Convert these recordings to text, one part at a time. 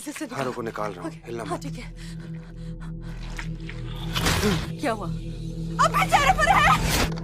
इसे से हारों को निकाल रहा हूँ, हिलना हाँ मत। ठीक है। क्या हुआ? अब चेहरे पर है।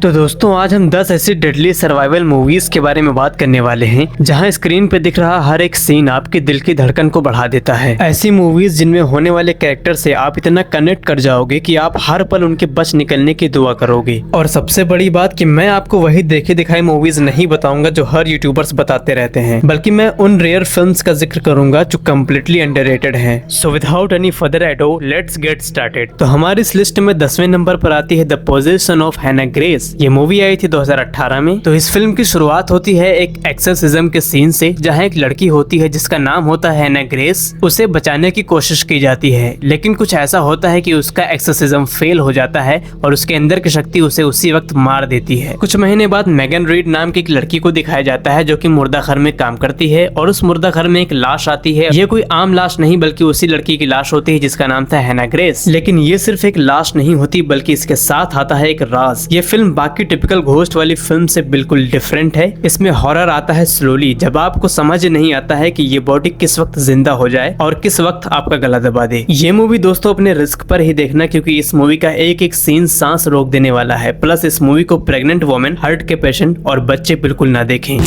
तो दोस्तों आज हम 10 ऐसी डेडली सर्वाइवल मूवीज के बारे में बात करने वाले हैं जहां स्क्रीन पे दिख रहा हर एक सीन आपके दिल की धड़कन को बढ़ा देता है। ऐसी मूवीज जिनमें होने वाले कैरेक्टर से आप इतना कनेक्ट कर जाओगे कि आप हर पल उनके बच निकलने की दुआ करोगे। और सबसे बड़ी बात कि मैं आपको वही देखे दिखाई मूवीज नहीं बताऊंगा जो हर यूट्यूबर्स बताते रहते हैं, बल्कि मैं उन रेयर फिल्म्स का जिक्र करूंगा जो कम्प्लीटली अंडररेटेड हैं। So without any further ado let's get started. तो हमारी इस लिस्ट में 10वें नंबर पर आती है द पोजीशन ऑफ हैना ग्रेस। ये मूवी आई थी 2018 में। तो इस फिल्म की शुरुआत होती है एक एक्सोर्सिज्म के सीन से, जहां एक लड़की होती है जिसका नाम होता है हैना ग्रेस। उसे बचाने की कोशिश की जाती है, लेकिन कुछ ऐसा होता है कि उसका एक्सोर्सिज्म फेल हो जाता है और उसके अंदर की शक्ति उसे उसी वक्त मार देती है। कुछ महीने बाद मेगन रीड नाम की एक लड़की को दिखाया जाता है जो कि मुर्दा घर में काम करती है, और उस मुर्दा घर में एक लाश आती है। ये कोई आम लाश नहीं बल्कि उसी लड़की की लाश होती है जिसका नाम था हैना ग्रेस। लेकिन ये सिर्फ एक लाश नहीं होती बल्कि इसके साथ आता है एक राज। ये फिल्म बाकी टिपिकल घोस्ट वाली फिल्म से बिल्कुल डिफरेंट है। इसमें हॉरर आता है स्लोली, जब आपको समझ नहीं आता है कि ये बॉडी किस वक्त जिंदा हो जाए और किस वक्त आपका गला दबा दे। ये मूवी दोस्तों अपने रिस्क पर ही देखना, क्योंकि इस मूवी का एक एक सीन सांस रोक देने वाला है। प्लस इस मूवी को प्रेग्नेंट वुमेन, हार्ट के पेशेंट और बच्चे बिल्कुल ना देखें।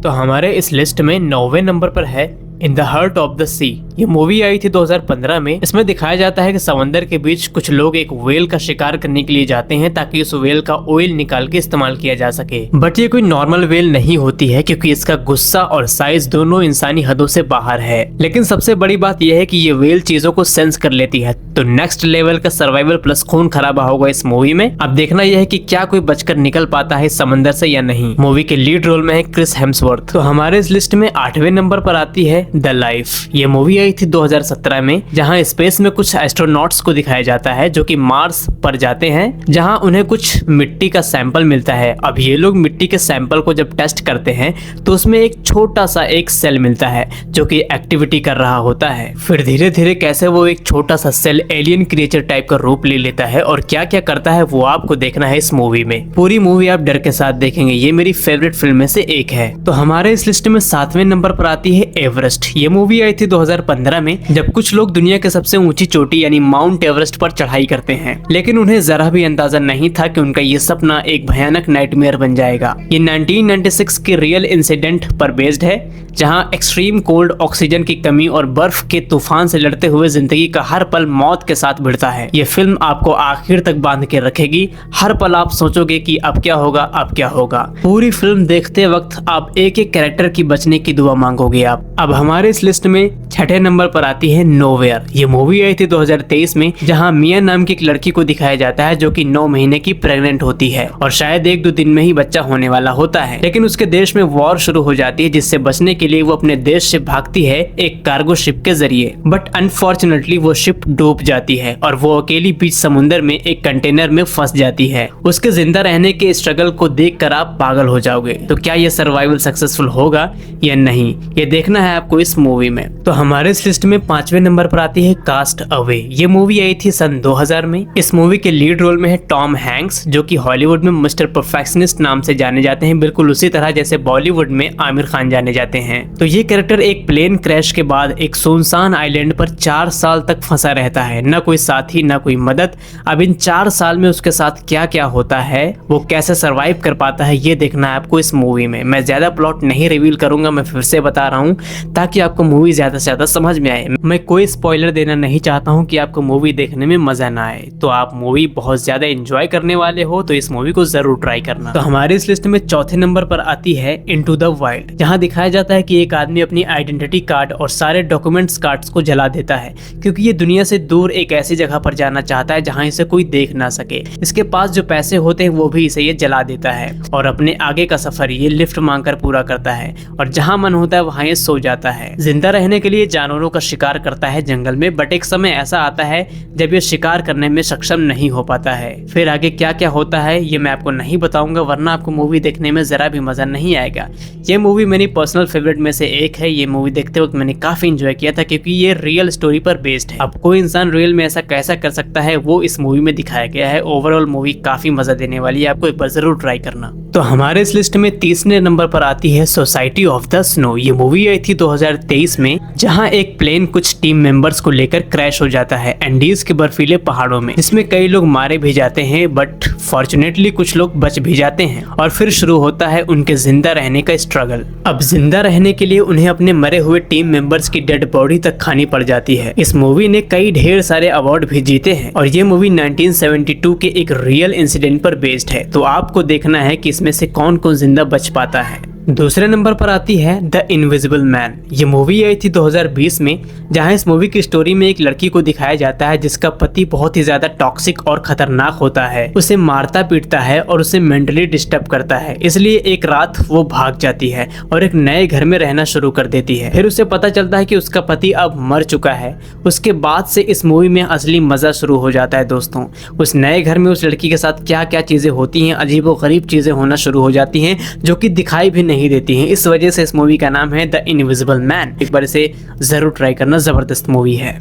तो हमारे इस लिस्ट में 9वें नंबर पर है in the heart of the sea. ये मूवी आई थी 2015 में। इसमें दिखाया जाता है कि समंदर के बीच कुछ लोग एक व्हेल का शिकार करने के लिए जाते हैं ताकि उस व्हेल का ऑयल निकाल के इस्तेमाल किया जा सके। बट ये कोई नॉर्मल व्हेल नहीं होती है, क्योंकि इसका गुस्सा और साइज दोनों इंसानी हदों से बाहर है। लेकिन सबसे बड़ी बात यह है कि ये व्हेल चीजों को सेंस कर लेती है। तो नेक्स्ट लेवल का सर्वाइवल प्लस खून खराबा होगा इस मूवी में। अब देखना यह है कि क्या कोई बचकर निकल पाता है समंदर से या नहीं। मूवी के लीड रोल में है क्रिस हेम्सवर्थ। तो हमारे इस लिस्ट में 8वें नंबर पर आती है द लाइफ। ये मूवी आई थी 2017 में, जहां स्पेस में कुछ एस्ट्रोनॉट्स को दिखाया जाता है जो कि मार्स पर जाते हैं, जहां उन्हें कुछ मिट्टी का सैंपल मिलता है। अब ये लोग मिट्टी के सैंपल को जब टेस्ट करते हैं तो उसमें एक छोटा सा एक सेल मिलता है जो कि एक्टिविटी कर रहा होता है। फिर धीरे धीरे कैसे वो एक छोटा सा सेल एलियन क्रिएचर टाइप का रूप ले लेता है और क्या क्या करता है वो आपको देखना है इस मूवी में। पूरी मूवी आप डर के साथ देखेंगे। ये मेरी फेवरेट फिल्म में से एक है। तो हमारे इस लिस्ट में 7वें नंबर पर आती है एवरेस्ट। ये मूवी आई थी 2015 में, जब कुछ लोग दुनिया के सबसे ऊंची चोटी यानी माउंट एवरेस्ट पर चढ़ाई करते हैं, लेकिन उन्हें जरा भी अंदाजा नहीं था कि उनका ये सपना एक भयानक नाइटमेयर बन जाएगा। ये 1996 के रियल इंसिडेंट पर बेस्ड है, जहां एक्सट्रीम कोल्ड, ऑक्सीजन की कमी और बर्फ के तूफान से लड़ते हुए जिंदगी का हर पल मौत के साथ भिड़ता है। ये फिल्म आपको आखिर तक बांध के रखेगी। हर पल आप सोचोगे कि अब क्या होगा, अब क्या होगा। पूरी फिल्म देखते वक्त आप एक एक कैरेक्टर की बचने की दुआ मांगोगे आप। अब हमारे इस लिस्ट में 6ठे नंबर पर आती है नोवेयर। ये मूवी आई थी 2023 में, जहां मिया नाम की एक लड़की को दिखाया जाता है जो कि 9 महीने की प्रेग्नेंट होती है और शायद 1-2 दिन में ही बच्चा होने वाला होता है। लेकिन उसके देश में वॉर शुरू हो जाती है, जिससे बचने के लिए वो अपने देश से भागती है एक कार्गो शिप के जरिए। बट अनफॉर्चुनेटली वो शिप डूब जाती है और वो अकेली बीच समुद्र में एक कंटेनर में फंस जाती है। उसके जिंदा रहने के स्ट्रगल को देखकर आप पागल हो जाओगे। तो क्या ये सर्वाइवल सक्सेसफुल होगा या नहीं, ये देखना है आपको इस मूवी में। तो हमारे इस लिस्ट में 5वें नंबर पर आती है कास्ट अवे। ये मूवी आई थी सन 2000 में। इस मूवी के लीड रोल में है टॉम हैंक्स, जो कि हॉलीवुड में मिस्टर परफेक्शनिस्ट नाम से जाने जाते हैं, बिल्कुल उसी तरह जैसे बॉलीवुड में आमिर खान जाने जाते हैं। तो ये कैरेक्टर एक प्लेन क्रैश के बाद एक सुनसान आइलैंड पर 4 साल तक फंसा रहता है, न कोई साथी न कोई मदद। अब इन 4 साल में उसके साथ क्या क्या होता है, वो कैसे सरवाइव कर पाता है, ये देखना है आपको इस मूवी में। मैं ज्यादा प्लॉट नहीं रिवील करूंगा, मैं फिर से बता रहा हूँ ताकि आपको मूवी ज्यादा से ज्यादा समझ में आए। मैं कोई स्पॉइलर देना नहीं चाहता हूँ कि आपको मूवी देखने में मजा ना आए। तो आप मूवी बहुत ज्यादा एंजॉय करने वाले हो तो इस मूवी को जरूर ट्राई करना। तो हमारे इस लिस्ट में 4थे नंबर पर आती है इनटू द वाइल्ड, जहाँ दिखाया जाता है कि एक आदमी अपनी आइडेंटिटी कार्ड और सारे डॉक्यूमेंट्स कार्ड्स को जला देता है, क्योंकि ये दुनिया से दूर एक ऐसी जगह पर जाना चाहता है जहाँ इसे कोई देख ना सके। इसके पास जो पैसे होते हैं वो भी इसे ये जला देता है और अपने आगे का सफर ये लिफ्ट मांगकर पूरा करता है, और जहाँ मन होता है वहाँ ये सो जाता है। जिंदा रहने के लिए जानवरों का शिकार करता है जंगल में, बट एक समय ऐसा आता है जब ये शिकार करने में सक्षम नहीं हो पाता है। फिर आगे क्या क्या होता है ये मैं आपको नहीं बताऊंगा, वरना आपको मूवी देखने में जरा भी मजा नहीं आएगा। ये मूवी मेरी पर्सनल फेवरेट में से एक है। ये मूवी देखते वक्त मैंने काफी एंजॉय किया था, क्योंकि ये रियल स्टोरी पर बेस्ड है। अब कोई इंसान रियल में ऐसा कैसा कर सकता है वो इस मूवी में दिखाया गया है। ओवरऑल मूवी काफी मजा देने वाली है, आपको एक बार जरूर ट्राई करना। तो तो हमारे इस लिस्ट में तीसरे नंबर पर आती है सोसाइटी ऑफ द स्नो। ये मूवी आई थी 2023 में, जहां एक प्लेन कुछ टीम मेंबर्स को लेकर क्रैश हो जाता है एंडीज के बर्फीले पहाड़ों में, जिसमें कई लोग मारे भी जाते हैं बट फॉर्चुनेटली कुछ लोग बच भी जाते हैं। और फिर शुरू होता है उनके जिंदा रहने का स्ट्रगल। अब जिंदा रहने के लिए उन्हें अपने मरे हुए टीम मेंबर्स की डेड बॉडी तक खानी पड़ जाती है। इस मूवी ने कई ढेर सारे अवार्ड भी जीते हैं और ये मूवी 1972 के एक रियल इंसिडेंट पर बेस्ड है। तो आपको देखना है कि इसमें से कौन कौन जिंदा बच पाता है। दूसरे नंबर पर आती है द इनविजिबल मैन। ये मूवी आई थी 2020 में, जहां इस मूवी की स्टोरी में एक लड़की को दिखाया जाता है जिसका पति बहुत ही ज्यादा टॉक्सिक और खतरनाक होता है, उसे मारता पीटता है और उसे मेंटली डिस्टर्ब करता है। इसलिए एक रात वो भाग जाती है और एक नए घर में रहना शुरू कर देती है। फिर उसे पता चलता है कि उसका पति अब मर चुका है। उसके बाद से इस मूवी में असली मजा शुरू हो जाता है दोस्तों। उस नए घर में उस लड़की के साथ क्या क्या चीजें होती हैं, अजीबोगरीब चीजें होना शुरू हो जाती हैं जो कि दिखाई भी नहीं देती हैं। इस वजह से इस मूवी का नाम है द इनविजिबल मैन। एक बार इसे जरूर ट्राई करना, जबरदस्त मूवी है।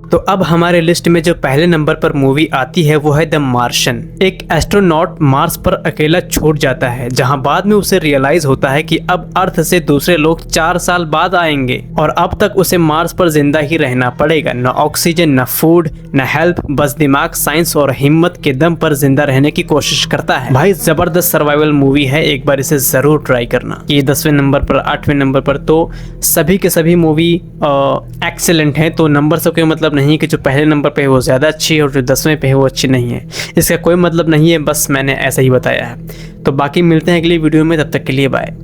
तो अब हमारे लिस्ट में जो पहले नंबर पर मूवी आती है वो है द मार्शियन। एक एस्ट्रोनॉट मार्स पर अकेला छूट जाता है, जहां बाद में उसे रियलाइज होता है कि अब अर्थ से दूसरे लोग 4 साल बाद आएंगे और अब तक उसे मार्स पर जिंदा ही रहना पड़ेगा। न ऑक्सीजन, न फूड, न हेल्प, बस दिमाग, साइंस और हिम्मत के दम पर जिंदा रहने की कोशिश करता है। भाई जबरदस्त सर्वाइवल मूवी है, एक बार इसे जरूर ट्राई करना। ये 10वें नंबर पर, 8वें नंबर पर तो सभी के सभी मूवी एक्सेलेंट है। तो नंबर से कोई मतलब नहीं कि जो पहले नंबर पे है वो ज़्यादा अच्छी है और जो 10वें पे है वो अच्छी नहीं है। इसका कोई मतलब नहीं है, बस मैंने ऐसा ही बताया है। तो बाकी मिलते हैं अगली वीडियो में, तब तक के लिए बाय।